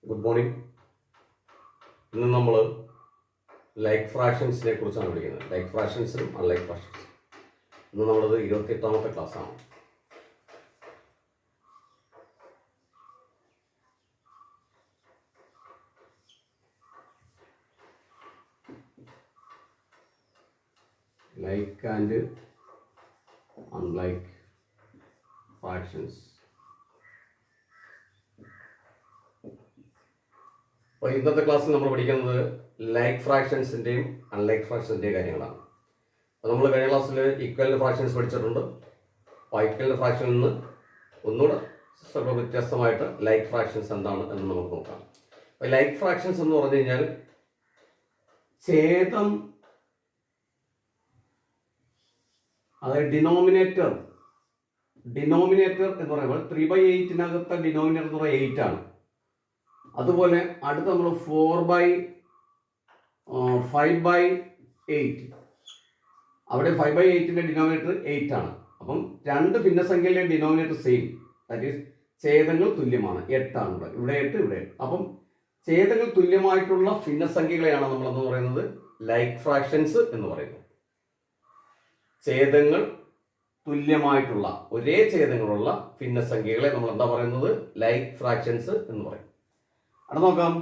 Good morning. ഇന്ന് നമ്മൾ like ഫ്രാക്ഷൻസിനെ കുറിച്ചാണ് പഠിക്കുന്നത്. ലൈക്ക് ഫ്രാക്ഷൻസിനും അൺലൈക്ക് ഫ്രാക്ഷൻസും. ഇന്ന് നമ്മളത് 28ാമത്തെ ക്ലാസ്സാണ്. Like and unlike fractions. അപ്പോൾ ഇന്നത്തെ ക്ലാസ്സിൽ നമ്മൾ പഠിക്കുന്നത് ലൈക്ക് ഫ്രാക്ഷൻസിൻ്റെയും അൺലൈക്ക് ഫ്രാക്ഷൻസിൻ്റെയും കാര്യങ്ങളാണ്. അപ്പോൾ നമ്മൾ കഴിഞ്ഞ ക്ലാസ്സിൽ ഈക്വൽ ഫ്രാക്ഷൻസ് പഠിച്ചിട്ടുണ്ട്. അപ്പോൾ ഈക്വൽ ഫ്രാക്ഷനിൽ നിന്ന് ഒന്നുകൂടെ സ്വല്പം വ്യത്യസ്തമായിട്ട് ലൈക്ക് ഫ്രാക്ഷൻസ് എന്താണ് എന്ന് നമുക്ക് നോക്കാം. അപ്പോൾ ലൈക്ക് ഫ്രാക്ഷൻസ് എന്ന് പറഞ്ഞു കഴിഞ്ഞാൽ ഛേദം, അതായത് ഡിനോമിനേറ്റർ എന്ന് പറയുമ്പോൾ 3/8 ഡിനോമിനേറ്റർ എന്ന് പറയുന്നത് 8 ആണ്. അതുപോലെ അടുത്ത് നമ്മൾ 4/5/8, അവിടെ 5/8 ഡിനോമിനേറ്റർ 8 ആണ്. അപ്പം രണ്ട് ഭിന്നസംഖ്യയിലെ ഡിനോമിനേറ്റർ സെയിം, ദാറ്റ് ഈസ് ഛേദങ്ങൾ തുല്യമാണ്. 8 ആണ് ഇവിടെ 8, ഇവിടെ 8. അപ്പം ഛേദങ്ങൾ തുല്യമായിട്ടുള്ള ഭിന്നസംഖ്യകളെയാണ് നമ്മൾ എന്ന് പറയുന്നത് ലൈക്ക് ഫ്രാക്ഷൻസ് എന്ന് പറയുന്നത്. ഛേദങ്ങൾ തുല്യമായിട്ടുള്ള ഒരേ ഛേദങ്ങളുള്ള ഭിന്നസംഖ്യകളെ നമ്മൾ എന്താ പറയുന്നത്? ലൈക്ക് ഫ്രാക്ഷൻസ് എന്ന് പറയും. അവിടെ നോക്കാം,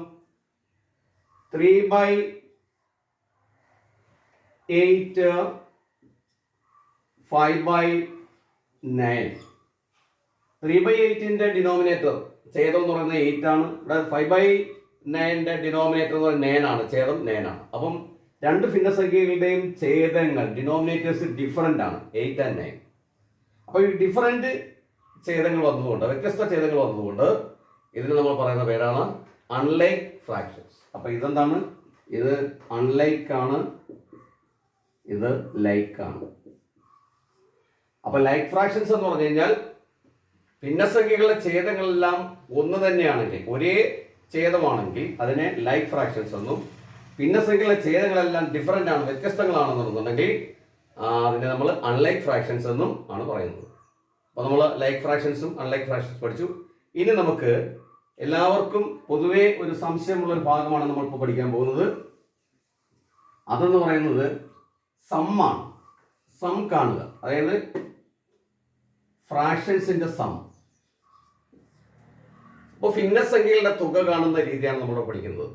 3/8 5/9. 3/8 ഡിനോമിനേറ്റർ ഛേദം എന്ന് പറയുന്നത് 8 ആണ്. ഇവിടെ 5/9 ഡിനോമിനേറ്റർ എന്ന് പറയുന്നത് 9 ആണ്. ഛേദം 9 ആണ്. അപ്പം രണ്ട് ഭിന്നസംഖ്യകളുടെയും ഛേദങ്ങൾ ഡിനോമിനേറ്റേഴ്സ് ഡിഫറൻ്റ് ആണ്, 8 and 9. അപ്പോൾ ഈ ഡിഫറൻറ്റ് ഛേദങ്ങൾ വന്നതുകൊണ്ട്, വ്യത്യസ്ത ഛേദങ്ങൾ വന്നതുകൊണ്ട് ഇതിന് നമ്മൾ പറയുന്ന പേരാണ് അൺലൈക്ക് ഫ്രാക്ഷൻസ്. അപ്പോൾ ഇതെന്താണ്? ഇത് അൺലൈക്ക് ആണ്, ഇത് ലൈക്ക് ആണ്. അപ്പോൾ ലൈക്ക് ഫ്രാക്ഷൻസ് എന്ന് പറഞ്ഞു കഴിഞ്ഞാൽ ഭിന്നസംഖ്യകളുടെ ഛേദങ്ങളെല്ലാം ഒന്ന് തന്നെയാണെങ്കിൽ, ഒരേ ഛേദമാണെങ്കിൽ അതിനെ ലൈക്ക് ഫ്രാക്ഷൻസ് എന്നും, ഭിന്നസംഖ്യകളുടെ ഛേദങ്ങളെല്ലാം ഡിഫറൻ്റ് ആണ്, വ്യത്യസ്തങ്ങളാണെന്നുണ്ടെങ്കിൽ അതിനെ നമ്മൾ അൺലൈക്ക് ഫ്രാക്ഷൻസ് എന്നും ആണ് പറയുന്നത്. അപ്പോൾ നമ്മൾ ലൈക്ക് ഫ്രാക്ഷൻസും അൺലൈക്ക് ഫ്രാക്ഷൻസ് പഠിച്ചു. ഇനി നമുക്ക് എല്ലാവർക്കും പൊതുവേ ഒരു സംശയമുള്ള ഒരു ഭാഗമാണ് നമ്മളിപ്പോൾ പഠിക്കാൻ പോകുന്നത്. അതെന്ന് പറയുന്നത് സമ്മാണ്. സം കാണുക, അതായത് ഫ്രാക്ഷൻസിന്റെ സം. അപ്പോൾ ഭിന്നസംഖ്യകളുടെ തുക കാണുന്ന രീതിയാണ് നമ്മൾ പഠിക്കുന്നത്.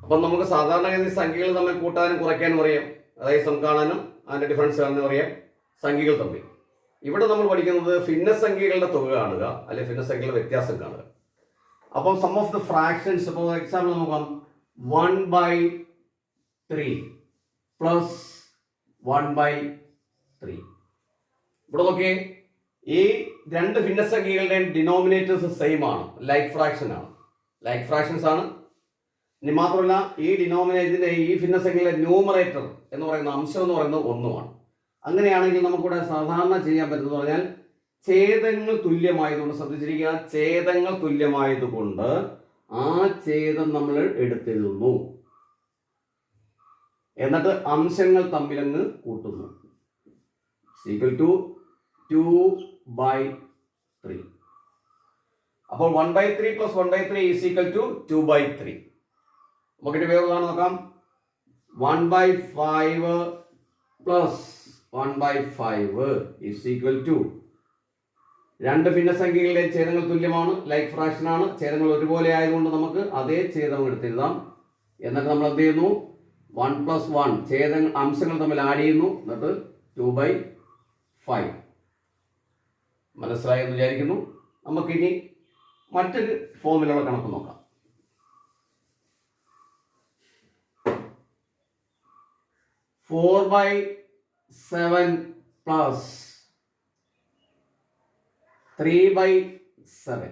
അപ്പം നമുക്ക് സാധാരണഗതി സംഖ്യകൾ തമ്മിൽ കൂട്ടാനും കുറയ്ക്കാനും അറിയാം, അതായത് സം കാണാനും അതിൻ്റെ ഡിഫറൻസ് കാണാനും അറിയാം സംഖ്യകൾ തമ്മിൽ. ഇവിടെ നമ്മൾ പഠിക്കുന്നത് ഭിന്നസംഖ്യകളുടെ തുക കാണുക, അല്ലെങ്കിൽ ഭിന്നസംഖ്യകളുടെ വ്യത്യാസം കാണുക. അപ്പം സം ഓഫ് ദ ഫ്രാക്ഷൻസ്, ഇപ്പോൾ എക്സാമ്പിൾ നോക്കാം, 1/3 പ്ലസ് 1/3. ഇവിടെ നോക്കിയേ, ഈ രണ്ട് ഭിന്നസംഖ്യകളുടെയും ഡിനോമിനേറ്റേഴ്സ് സെയിം ആണ്, ലൈക്ക് ഫ്രാക്ഷൻ ആണ്, ലൈക്ക് ഫ്രാക്ഷൻസ് ആണ്. ഇനി മാത്രമല്ല, ഈ ഡിനോമിനേറ്ററിന്റെ ഈ ഭിന്നസംഖ്യയിലെ ന്യൂമറേറ്റർ എന്ന് പറയുന്ന അംശം എന്ന് പറയുന്നത് 1 ആണ്. അങ്ങനെയാണെങ്കിൽ നമുക്കിവിടെ സാധാരണ ചെയ്യാൻ പറ്റുന്നത് പറഞ്ഞാൽ ഛേദങ്ങൾ തുല്യമായതുകൊണ്ട്, ശ്രദ്ധിച്ചിരിക്കുക, ഛേദങ്ങൾ തുല്യമായതുകൊണ്ട് ആ ഛേദം നമ്മൾ എടുത്തെഴുതുന്നു, എന്നിട്ട് അംശങ്ങൾ തമ്മിലങ്ങ് കൂട്ടുന്നു. Equal to 2/3. അപ്പോൾ 1/3 പ്ലസ് 1/3 ഈസ് ഈക്വൽ ടു 2/3. നമുക്കിന്റെ വേറെ നോക്കാം, 1/5 പ്ലസ് 1/5 ഈസ് ഈക്വൽ ടു, രണ്ട് ഭിന്നസംഖ്യകളുടെ ഛേദങ്ങൾ തുല്യമാണ്, ലൈക്ക് ഫ്രാക്ഷൻ ആണ്, ഛേദങ്ങൾ ഒരുപോലെ ആയതുകൊണ്ട് നമുക്ക് അതേ ഛേദം എടുത്തെഴുതാം. എന്നിട്ട് നമ്മൾ എന്ത് ചെയ്യുന്നു? 1 + 1 ഛേദങ്ങൾ അംശങ്ങൾ തമ്മിൽ ആഡ് ചെയ്യുന്നു, എന്നിട്ട് 2/5. മനസ്സിലായെന്ന് വിചാരിക്കുന്നു. നമുക്കിനി മറ്റൊരു ഫോമിലുള്ള കണക്ക് നോക്കാം. 4/7 പ്ലസ് 3/7.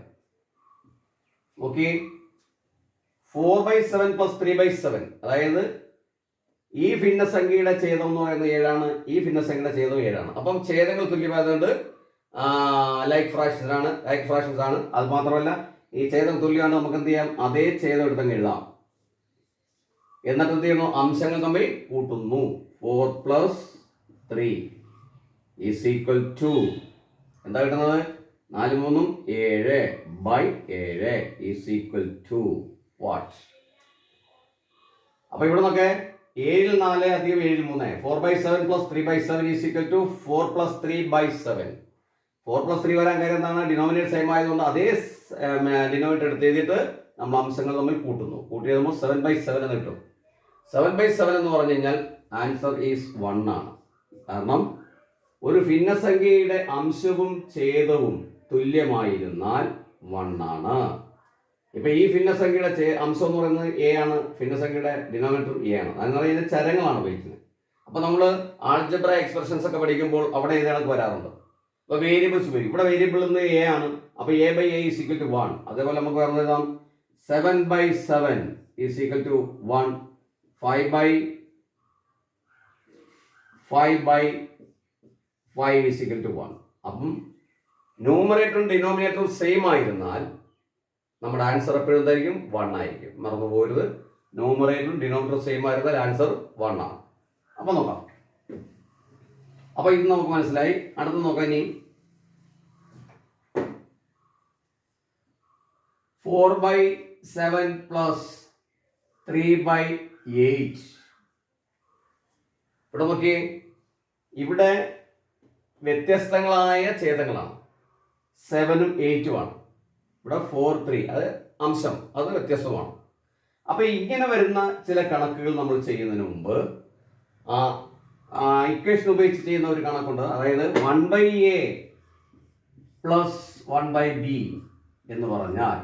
ഓക്കെ, 4/7 പ്ലസ് 3/7, അതായത് ഈ ഭിന്നസംഖ്യയുടെ ഛേദം എന്ന് പറയുന്നത് 7 ആണ്, ഈ ഭിന്നസംഖ്യയുടെ ഛേദം 7 ആണ്. അപ്പം ഛേദങ്ങൾ തുല്യമായതുകൊണ്ട് ലൈക്ക് ഫ്രാക്ഷൻസ് ആണ്. അത് മാത്രമല്ല, ഈ ഛേദം തുല്യമാണ്, നമുക്ക് എന്ത് ചെയ്യാം? അതേ ഛേദം എടുത്തങ്ങ് എഴുതാം. എന്നിട്ട് എന്ത് ചെയ്യുന്നു? അംശങ്ങൾ തമ്മിൽ കൂട്ടുന്നു. 4 + 3 ഈസ് ഈക്വൽ ടു എന്താ കിട്ടുന്നത്? 4 3 7 by 7 is equal to what? അപ്പൊ ഇവിടെ നോക്കെ 7 4 അധികം 7 3 4/7 plus 3/7 is equal to 4 plus 3/7. 4 plus 3 വരാൻ കാര്യം എന്താണ്? ഡിനോമിനേറ്റർ സെയിം ആയതുകൊണ്ട് അതേ ഡിനോമിനേറ്റർ എടുത്ത് എഴുതിയിട്ട് നമ്മൾ അംശങ്ങൾ തമ്മിൽ കൂട്ടുന്നു. കൂട്ടി എഴുതുമ്പോൾ 7/7 എന്ന് കിട്ടും. 7/7 എന്ന് പറഞ്ഞു കഴിഞ്ഞാൽ ആൻസർ ഈസ് 1 ആണ്. കാരണം ഒരു ഭിന്നസംഖ്യയുടെ അംശവും ഛേദവും തുല്യമായിരുന്നാൽ 1 ആണ്. ഇപ്പൊ ഈ ഭിന്നസംഖ്യയുടെ അംശം എന്ന് പറയുന്നത് എ ആണ്, ഭിന്നസംഖ്യയുടെ ഡിനോമിനേറ്റർ എ ആണ്. അതെന്ന് പറയുന്നത് ചരങ്ങളാണ് ഉപയോഗിക്കുന്നത്. അപ്പൊ നമ്മൾ ആൾജബ്ര എക്സ്പ്രഷൻസ് ഒക്കെ പഠിക്കുമ്പോൾ അവിടെ ഇത് കണക്ക് വരാറുണ്ട്. ഇപ്പൊ വേരിയബിൾസ് വരും. ഇവിടെ വേരിയബിൾ എന്ന് എ ആണ്. അപ്പൊ a by a is equal to 1. അതേപോലെ നമുക്ക് പറഞ്ഞത് 7/7 is equal to 1. 5/5 is equal to 1. അപ്പം ന്യൂമറേറ്ററും ഡിനോമിനേറ്ററും സെയിം ആയിരുന്നാൽ നമ്മുടെ ആൻസർ എപ്പോഴും എന്തായിരിക്കും? 1 ആയിരിക്കും. മറന്നു പോകരുത്. ന്യൂമറേറ്ററും ഡിനോമിനേറ്ററും സെയിം ആയിരുന്നാൽ ആൻസർ 1 ആണ്. അപ്പൊ നോക്കാം. അപ്പൊ ഇത് നമുക്ക് മനസ്സിലായി. അടുത്ത് നോക്കാം. ഇനി 4/7 പ്ലസ് 3/8. ഇവിടെ നോക്കിയേ, ഇവിടെ വ്യത്യസ്തങ്ങളായ ഛേദങ്ങളാണ്. 7ഉം 8ഉം ആണ്. ഇവിടെ 4 3 അത് അംശം, അത് വ്യത്യസ്തമാണ്. അപ്പൊ ഇങ്ങനെ വരുന്ന ചില കണക്കുകൾ നമ്മൾ ചെയ്യുന്നതിന് മുമ്പ് ഇക്വേഷൻ ഉപയോഗിച്ച് ചെയ്യുന്ന ഒരു കണക്കുണ്ട്. അതായത് 1/a പ്ലസ് 1/b എന്ന് പറഞ്ഞാൽ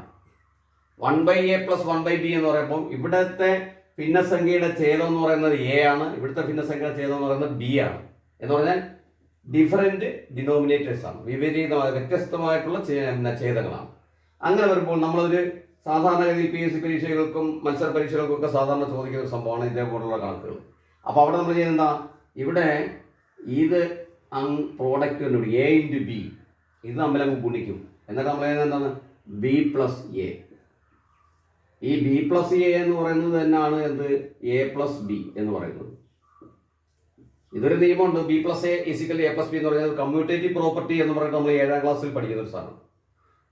1/a പ്ലസ് 1/b എന്ന് പറയുമ്പോൾ ഇവിടുത്തെ ഭിന്നസംഖ്യയുടെ ഛേദം എന്ന് പറയുന്നത് എ ആണ്, ഇവിടുത്തെ ഭിന്നസംഖ്യയുടെ ഛേദം എന്ന് പറയുന്നത് ബി ആണ്. എന്ന് പറഞ്ഞാൽ ഡിഫറൻറ്റ് ഡിനോമിനേറ്റേഴ്സ് ആണ്, വിപരീതമായ വ്യത്യസ്തമായിട്ടുള്ള ഛേദങ്ങളാണ്. അങ്ങനെ വരുമ്പോൾ നമ്മളൊരു സാധാരണഗതിയിൽ PSC പരീക്ഷകൾക്കും മത്സര പരീക്ഷകൾക്കും ഒക്കെ സാധാരണ ചോദിക്കുന്ന ഒരു സംഭവമാണ് ഇതേപോലുള്ള കണക്കുകൾ. അപ്പോൾ അവിടെ നമ്മൾ ചെയ്യുന്നത് എന്താ? ഇവിടെ ഇത് പ്രോഡക്റ്റ് കണ്ടുപിടി എ ഇൻറ്റു ബി, ഇത് തമ്മിലങ്ങ് ഗുണിക്കും. എന്നിട്ട് നമ്മൾ ചെയ്യുന്നത് എന്താണ്? B plus A. ഈ ബി പ്ലസ് എ എന്ന് പറയുന്നത് തന്നെയാണ് എന്ത്? എ പ്ലസ് ബി എന്ന് പറയുന്നത്. ഇതൊരു നിയമമുണ്ട്. B plus A is equal A plus B എന്ന് പറയുന്നത് കമ്മ്യൂട്ടേറ്റീവ് പ്രോപ്പർട്ടി എന്ന് പറഞ്ഞിട്ട് നമ്മൾ 7ാം ക്ലാസ്സിൽ പഠിക്കുന്ന ഒരു സാധനം.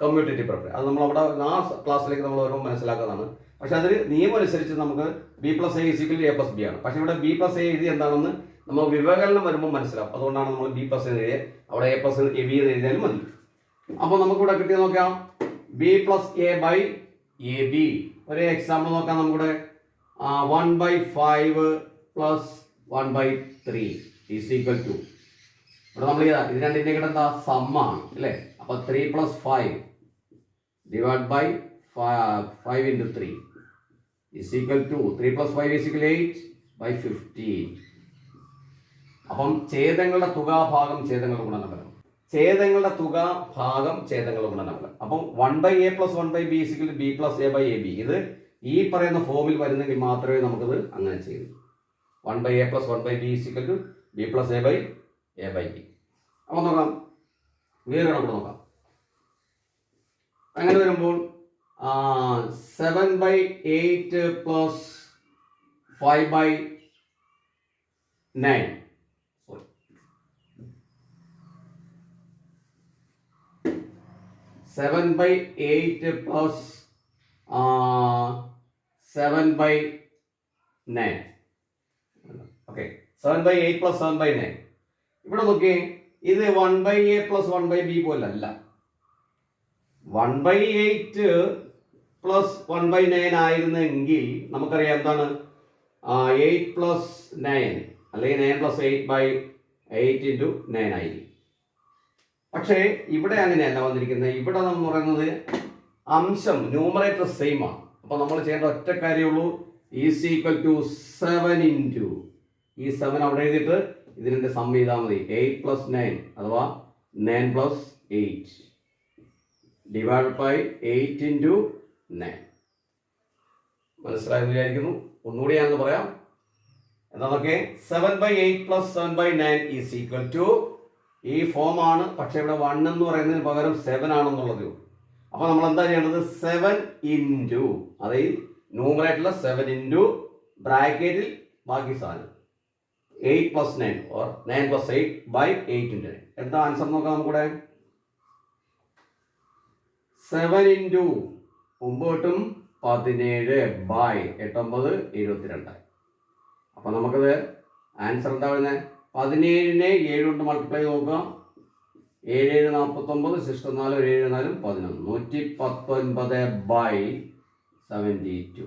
കമ്മ്യൂട്ടേറ്റീവ് പ്രോപ്പർട്ടി അത് നമ്മളവിടെ ആ ക്ലാസ്സിലേക്ക് നമ്മൾ ഓരോ മനസ്സിലാക്കുന്നതാണ്. പക്ഷെ അതിൽ നിയമം അനുസരിച്ച് നമുക്ക് B plus A is equal A plus B ആണ്. പക്ഷെ ഇവിടെ ബി പ്ലസ് എ എഴുതി എന്താണെന്ന് നമ്മൾ വിവകലനം വരുമ്പോൾ മനസ്സിലാവും. അതുകൊണ്ടാണ് നമ്മൾ ബി പ്ലസ് എഴുതിയത്. അവിടെ എ പ്ലസ് എ ബി എന്ന് എഴുതിയാലും മതി. അപ്പോൾ നമുക്കിവിടെ കിട്ടിയത് നോക്കാം. B plus a by a b. ഒരു എക്സാമ്പിൾ നോക്കാം. നമുക്കിവിടെ 1/5 പ്ലസ് 1/3 ഈസ് ഈക്വൽ ടു, ഇവിടെ നമ്മൾ ഇത് രണ്ടിൻ്റെ കൂടെ എന്താ? സമ്മാണ് അല്ലേ? അപ്പോൾ 3 plus 5 divide by 5 into 3 is equal to 3 plus 5 is equal 8/15. അപ്പം ഛേദങ്ങളുടെ തുക ഭാഗം ഛേദങ്ങളുടെ ഗുണനഫലം. ഛേദങ്ങളുടെ തുക ഭാഗം ഛേദങ്ങളുടെ ഗുണനഫലം. അപ്പം 1/a plus 1/b is equal to b plus a by ab. ഇത് ഈ പറയുന്ന ഫോമിൽ വരുന്നെങ്കിൽ മാത്രമേ നമുക്കത് അങ്ങനെ ചെയ്യൂ. 1/a plus 1/b is equal to b plus a by b. അപ്പോൾ നോക്കാം, വേറെ കണക്ക് നോക്കാം. അങ്ങനെ വരുമ്പോൾ 7/8 പ്ലസ് 5/9. 7/8 പ്ലസ് 7/9. Okay, 7/8 plus 7/9. ഇവിടെ നോക്കിയേ, ഇത് 1/a പ്ലസ് 1/b പോലല്ല. 1/8 പ്ലസ് 1/9 ആയിരുന്നെങ്കിൽ നമുക്കറിയാം എന്താണ്? 8 പ്ലസ് 9 അല്ലെങ്കിൽ 9 പ്ലസ് 8/8 ഇൻറ്റു 9 ആയിരിക്കും. പക്ഷേ ഇവിടെ അങ്ങനെയല്ല വന്നിരിക്കുന്നത്. ഇവിടെ നമ്മൾ പറയുന്നത് അംശം ന്യൂമറേറ്റർ സെയിം ആണ്. അപ്പോൾ നമ്മൾ ചെയ്യേണ്ട ഒറ്റ കാര്യമുള്ളൂ, ഈസ് ഈക്വൽ ടു 7 ഇൻറ്റു ഈ 7 അവിടെ എഴുതിയിട്ട് ഇതിൻ്റെ സം ചെയ്താൽ മതി. 8 പ്ലസ് 9 അഥവാ 9 പ്ലസ് 8 ഡിവൈഡ് ബൈ 8 ഇൻറ്റു 9. മനസ്സിലായെന്ന് വിചാരിക്കുന്നു. ഒന്നുകൂടി ഞാനൊന്ന് പറയാം. എന്താണൊക്കെ? 7/8 പ്ലസ് 7/9 ഈസ് ഈക്വൽ ടു ഈ ഫോം ആണ്. പക്ഷെ ഇവിടെ 1 എന്ന് പറയുന്നതിന് പകരം 7 ആണെന്നുള്ളത്. അപ്പോൾ നമ്മൾ എന്താ ചെയ്യേണ്ടത്? 7 ഇൻറ്റു, അതായത് ന്യൂമറേറ്ററിലെ 7 ഇൻറ്റു ബ്രാക്കറ്റിൽ ബാക്കി സാധനം 8 plus 9 or 9 plus 8 by 8 into 9. എന്താ ആൻസർ നോക്കാം നമുക്കിവിടെ. 7 ഇൻറ്റു 9 17 ബൈ 8 9 72. അപ്പം നമുക്കത് ആൻസർ എന്താ വരുന്നത്? 17നെ 7 കൊണ്ട് മൾട്ടിപ്ലൈ നോക്കുക. 7 7 49, 64 7 4 11, 119 ബൈ 72.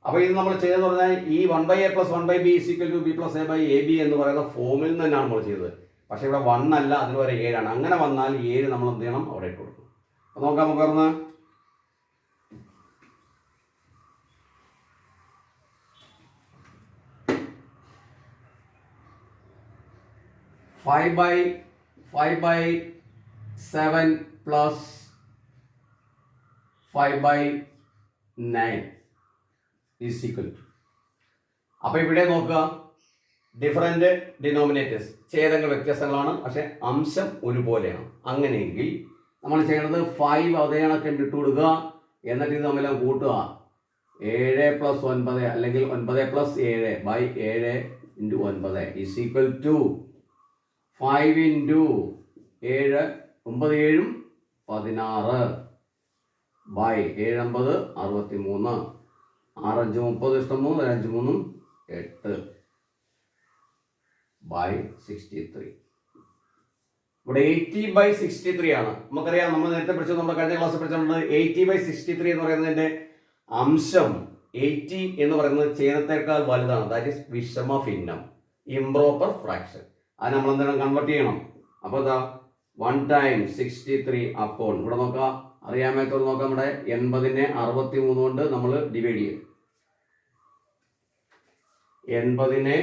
അപ്പോൾ ഇത് നമ്മൾ ചെയ്തെന്ന് പറഞ്ഞാൽ ഈ 1/a + 1/b = b + a/ab എന്ന് പറയുന്ന ഫോമിൽ നിന്ന് തന്നെയാണ് നമ്മൾ ചെയ്തത്. പക്ഷേ ഇവിടെ 1 അല്ല, അതിന് വരെ 7 ആണ്. അങ്ങനെ വന്നാൽ 7 നമ്മൾ എന്ത് ചെയ്യണം? അവിടെ ഇട്ട് കൊടുക്കും. അപ്പോൾ നോക്കാം നമുക്ക് പറഞ്ഞ് 5/7 + 5/9 = അപ്പോൾ ഇവിടെ നോക്കുക, ഡിഫറൻറ്റ് ഡിനോമിനേറ്റേഴ്സ്, ഛേദങ്ങൾ വ്യത്യസ്തങ്ങളാണ്, പക്ഷെ അംശം ഒരുപോലെയാണ്. അങ്ങനെയെങ്കിൽ നമ്മൾ ചെയ്യേണ്ടത് 5 അതേ കണക്ക് ഇട്ട് കൊടുക്കുക, എന്നിട്ട് ഇത് തമ്മിൽ കൂട്ടുക. 7 + 9 അല്ലെങ്കിൽ 9 + 7 ബൈ 7 × 9 = 5 ഇൻറ്റു 7 9 7 16 ബൈ 7 9 63 6 5 30 ഇഷ്ടം 3 5 3 8 ബൈ 63. ഇവിടെ 80/63 ആണ്. നമുക്കറിയാം, നമ്മൾ നേരത്തെ പഠിച്ചത്, നമ്മുടെ കഴിഞ്ഞ ക്ലാസ്സിൽ പഠിച്ചിട്ടുണ്ട്. 80/63 എന്ന് പറയുന്നതിന്റെ അംശം 80 എന്ന് പറയുന്നത് ഛേദത്തേക്കാൾ വലുതാണ്. ദാറ്റ് ഈസ് വിഷമ ഭിന്നം, ഇംപ്രോപ്പർ ഫ്രാക്ഷൻ. അത് നമ്മൾ എന്താണ് കൺവേർട്ട് ചെയ്യണം. അപ്പോൾ ഇതാ 1 × 63 അപ്പോൾ ഇവിടെ നോക്കാം, അറിയാമേത്തോട് നോക്കാം. നമ്മുടെ 80നെ 63 കൊണ്ട് നമ്മൾ ഡിവൈഡ് ചെയ്യും. 80നെ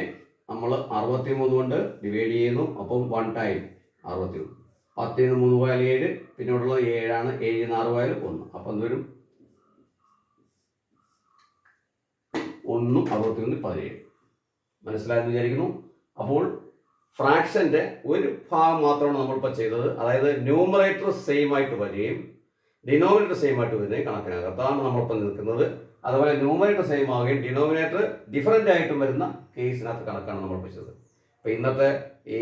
നമ്മൾ 63 കൊണ്ട് ഡിവൈഡ് ചെയ്യുന്നു. അപ്പം 1 × 63. 10 ന് 3 പോയാൽ 7, പിന്നെ ഇവിടെ ഉള്ളത് 7 ആണ്. 7 ന് 6 പോയാൽ 1. അപ്പം എന്തുവരും? 1 61 17. മനസ്സിലായെന്ന് വിചാരിക്കുന്നു. അപ്പോൾ ഫ്രാക്ഷൻ്റെ ഒരു ഭാഗം മാത്രമാണ് നമ്മളിപ്പോൾ ചെയ്തത്. അതായത് ന്യൂമറേറ്റർ സെയിം ആയിട്ട് വരികയും ഡിനോമിനേറ്റർ സെയിം ആയിട്ട് വരികയും കണക്കിനകത്താണ് നമ്മളിപ്പോൾ നിൽക്കുന്നത്. അതുപോലെ ന്യൂമറേറ്റർ സെയിം ആവുകയും ഡിനോമിനേറ്റർ ഡിഫറൻ്റ് ആയിട്ടും വരുന്ന കേസിനകത്ത് കണക്കാണ് നമ്മൾ പഠിച്ചത്. അപ്പോൾ ഇന്നത്തെ ഈ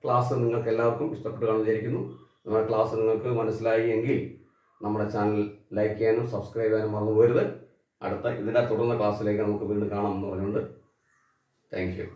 ക്ലാസ് നിങ്ങൾക്ക് എല്ലാവർക്കും ഇഷ്ടപ്പെട്ടു കാണുമെന്ന് വിചാരിക്കുന്നു. നമ്മുടെ ക്ലാസ് നിങ്ങൾക്ക് മനസ്സിലായി എങ്കിൽ നമ്മുടെ ചാനൽ ലൈക്ക് ചെയ്യാനും സബ്സ്ക്രൈബ് ചെയ്യാനും മറന്നു പോകരുത്. ഇതിൻ്റെ തുടർന്ന ക്ലാസ്സിലേക്ക് നമുക്ക് വീണ്ടും കാണാം എന്ന് പറഞ്ഞുകൊണ്ട് താങ്ക് യു.